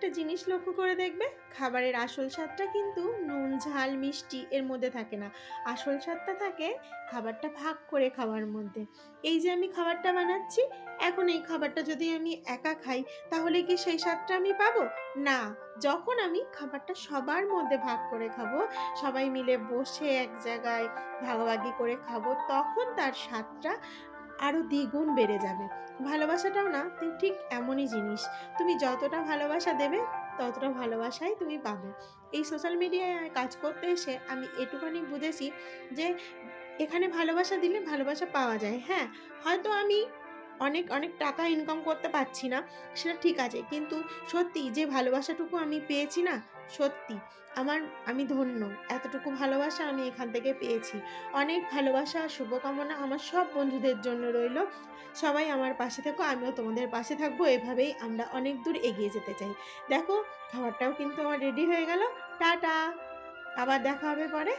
একটা জিনিস লক্ষ্য করে দেখবে, খাবারের আসল স্বাদটা কিন্তু নুন, ঝাল, মিষ্টি এর মধ্যে থাকে না। আসল স্বাদটা থাকে খাবারটা ভাগ করে খাওয়ার মধ্যে। এই যে আমি খাবারটা বানাচ্ছি, এখন এই খাবারটা যদি আমি একা খাই, তাহলে কি সেই স্বাদটা আমি পাবো? না। যখন আমি খাবারটা সবার মধ্যে ভাগ করে খাবো, সবাই মিলে বসে এক জায়গায় ভাগাভাগি করে খাবো, তখন তার স্বাদটা আরো দ্বিগুণ বেড়ে যাবে। ভালোবাসাটাও না ঠিক এমনই জিনিস। তুমি যতটা ভালোবাসা দেবে, ততটা ভালোবাসাই তুমি পাবে। এই সোশ্যাল মিডিয়ায় কাজ করতে এসে আমি এটুখানি বুঝেছি যে এখানে ভালোবাসা দিলে ভালোবাসা পাওয়া যায়। হ্যাঁ, হয়তো আমি অনেক টাকা ইনকাম করতে পারছি না, সেটা ঠিক আছে। কিন্তু সত্যি যে ভালোবাসাটুকু আমি পেয়েছি না, সত্যি আমি ধন্য। এতটুকু ভালোবাসা আমি এখান থেকে পেয়েছি। অনেক ভালোবাসা আর শুভকামনা আমার সব বন্ধুদের জন্য রইলো। সবাই আমার পাশে থেকো, আমিও তোমাদের পাশে থাকবো। এভাবেই আমরা অনেক দূর এগিয়ে যেতে চাই। দেখো, খাবারটাও কিন্তু আমার রেডি হয়ে গেল। টাটা! আবার দেখা হবে পরে।